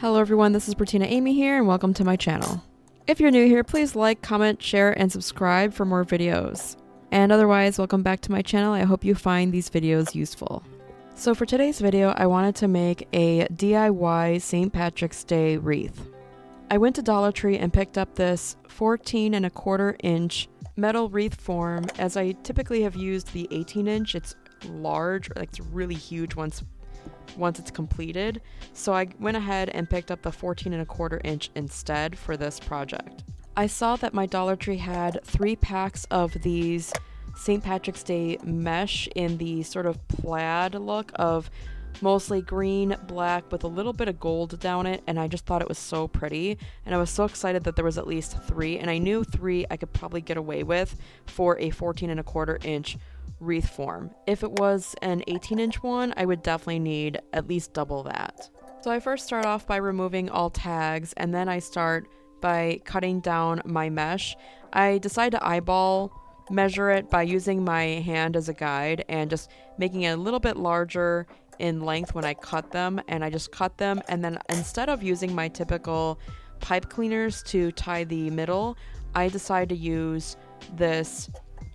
Hello everyone, this is Bertina Amy here and welcome to my channel. If you're new here, please like, comment, share, and subscribe for more videos. And otherwise, welcome back to my channel. I hope you find these videos useful. So for today's video, I wanted to make a DIY St. Patrick's Day wreath. I went to Dollar Tree and picked up this 14¼ inch metal wreath form, as I typically have used the 18-inch. It's large, like it's really huge once it's completed. So I went ahead and picked up the 14¼ inch instead for this project. I saw that my Dollar Tree had 3 packs of these St. Patrick's Day mesh in the sort of plaid look of mostly green, black with a little bit of gold down it, and I just thought it was so pretty, and I was so excited that there was at least 3, and I knew 3 I could probably get away with for a 14¼ inch wreath form. If it was an 18-inch one, I would definitely need at least double that. So I first start off by removing all tags, and then I start by cutting down my mesh. I decide to eyeball measure it by using my hand as a guide and just making it a little bit larger in length when I cut them, and I just cut them, and then instead of using my typical pipe cleaners to tie the middle, I decide to use this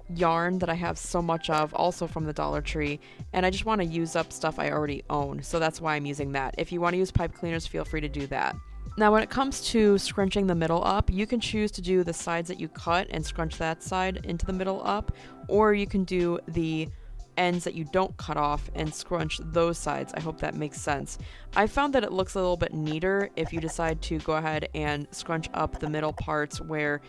yarn that I have so much of, also from the Dollar Tree, and I just want to use up stuff I already own, so that's why I'm using that. If you want to use pipe cleaners, feel free to do that. Now when it comes to scrunching the middle up, you can choose to do the sides that you cut and scrunch that side into the middle up, or you can do the ends that you don't cut off and scrunch those sides. I hope that makes sense. I found that it looks a little bit neater if you decide to go ahead and scrunch up the middle parts where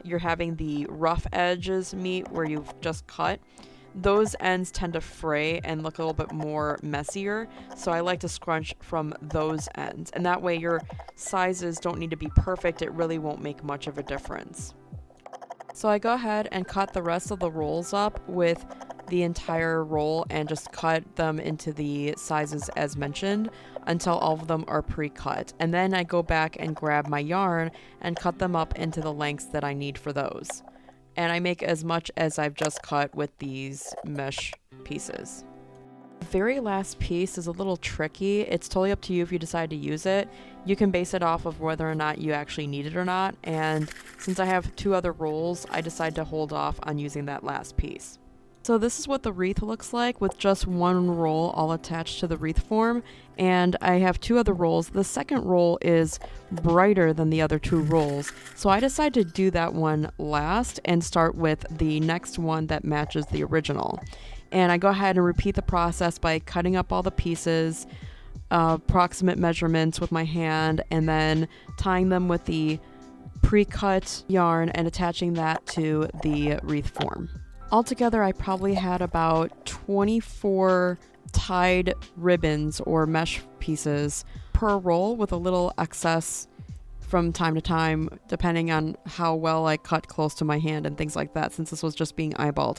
you're having the rough edges meet where you've just cut. Those ends tend to fray and look a little bit more messier, so I like to scrunch from those ends, and that way your sizes don't need to be perfect. It really won't make much of a difference. So I go ahead and cut the rest of the rolls up with the entire roll and just cut them into the sizes as mentioned until all of them are pre-cut. And then I go back and grab my yarn and cut them up into the lengths that I need for those. And I make as much as I've just cut with these mesh pieces. The very last piece is a little tricky. It's totally up to you if you decide to use it. You can base it off of whether or not you actually need it or not, and since I have 2 other rolls, I decided to hold off on using that last piece. So this is what the wreath looks like with just 1 roll all attached to the wreath form, and I have 2 other rolls. The second roll is brighter than the other 2 rolls, so I decided to do that one last and start with the next one that matches the original. And I go ahead and repeat the process by cutting up all the pieces, approximate measurements with my hand, and then tying them with the pre-cut yarn and attaching that to the wreath form. Altogether, I probably had about 24 tied ribbons or mesh pieces per roll, with a little excess from time to time, depending on how well I cut close to my hand and things like that, since this was just being eyeballed.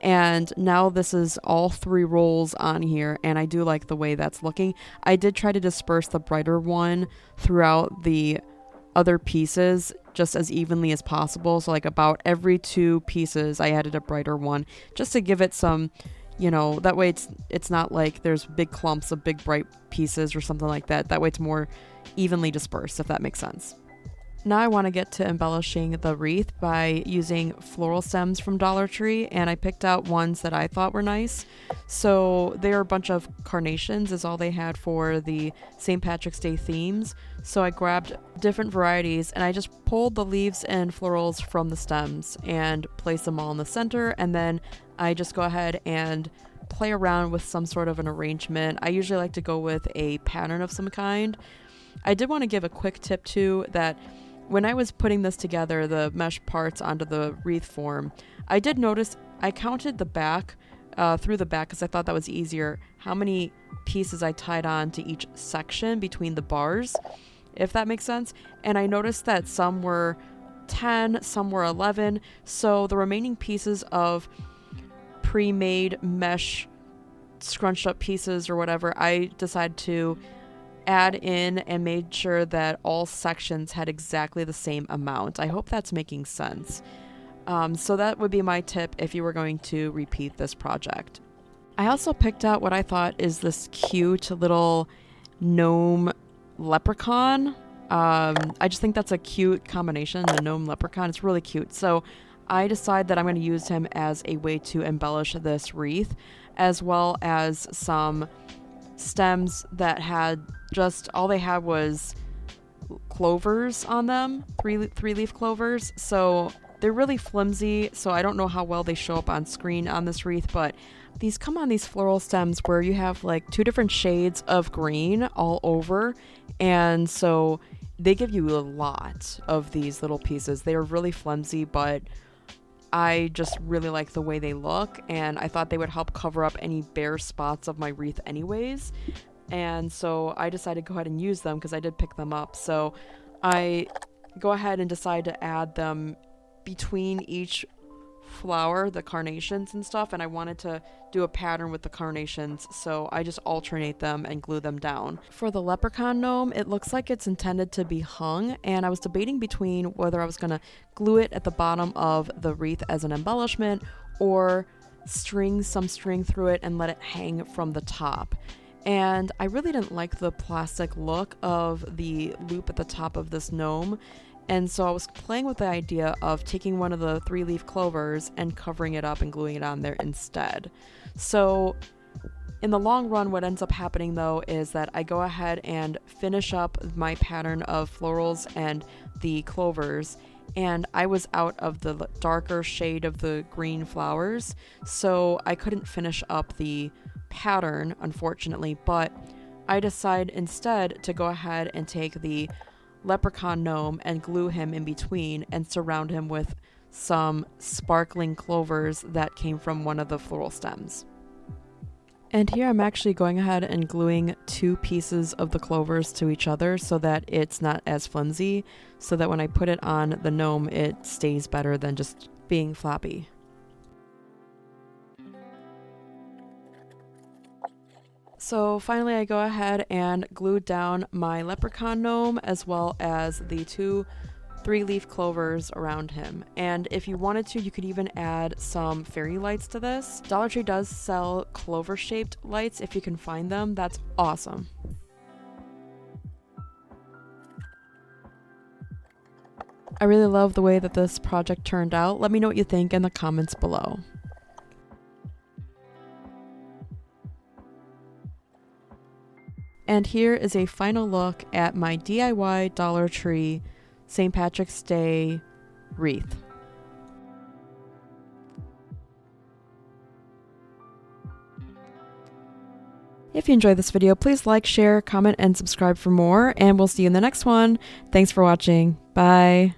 And now this is all 3 rolls on here, and I do like the way that's looking. I did try to disperse the brighter one throughout the other pieces just as evenly as possible. So like about every 2 pieces I added a brighter one, just to give it some, that way it's not like there's big clumps of big bright pieces or something like that. That way it's more evenly dispersed, if that makes sense. Now I want to get to embellishing the wreath by using floral stems from Dollar Tree, and I picked out ones that I thought were nice. So they are a bunch of carnations is all they had for the St. Patrick's Day themes. So I grabbed different varieties and I just pulled the leaves and florals from the stems and placed them all in the center, and then I just go ahead and play around with some sort of an arrangement. I usually like to go with a pattern of some kind. I did want to give a quick tip too, that when I was putting this together, the mesh parts onto the wreath form, I did notice I counted the back, through the back, because I thought that was easier, how many pieces I tied on to each section between the bars, if that makes sense. And I noticed that some were 10, some were 11, so the remaining pieces of pre-made mesh scrunched up pieces or whatever, I decided to add in and made sure that all sections had exactly the same amount. I hope that's making sense. So that would be my tip if you were going to repeat this project. I also picked out what I thought is this cute little gnome leprechaun. I just think that's a cute combination, the gnome leprechaun. It's really cute. So I decide that I'm going to use him as a way to embellish this wreath, as well as some stems that had just, all they had was clovers on them, three-leaf clovers. So they're really flimsy, so I don't know how well they show up on screen on this wreath, but these come on these floral stems where you have like 2 different shades of green all over, and so they give you a lot of these little pieces. They are really flimsy, but I just really like the way they look, and I thought they would help cover up any bare spots of my wreath anyways. And so I decided to go ahead and use them because I did pick them up. So I go ahead and decide to add them between each flower, the carnations and stuff, and I wanted to do a pattern with the carnations, so I just alternate them and glue them down. For the leprechaun gnome, it looks like it's intended to be hung, and I was debating between whether I was going to glue it at the bottom of the wreath as an embellishment or string some string through it and let it hang from the top. And I really didn't like the plastic look of the loop at the top of this gnome, and so I was playing with the idea of taking one of the 3-leaf clovers and covering it up and gluing it on there instead. So in the long run, what ends up happening though is that I go ahead and finish up my pattern of florals and the clovers, and I was out of the darker shade of the green flowers, so I couldn't finish up the pattern, unfortunately, but I decide instead to go ahead and take the leprechaun gnome and glue him in between and surround him with some sparkling clovers that came from one of the floral stems. And here I'm actually going ahead and gluing 2 pieces of the clovers to each other so that it's not as flimsy, so that when I put it on the gnome it stays better than just being floppy. So finally I go ahead and glue down my leprechaun gnome as well as the 2 3-leaf clovers around him. And if you wanted to, you could even add some fairy lights to this. Dollar Tree does sell clover-shaped lights if you can find them. That's awesome. I really love the way that this project turned out. Let me know what you think in the comments below. And here is a final look at my DIY Dollar Tree St. Patrick's Day wreath. If you enjoyed this video, please like, share, comment, and subscribe for more, and we'll see you in the next one. Thanks for watching. Bye.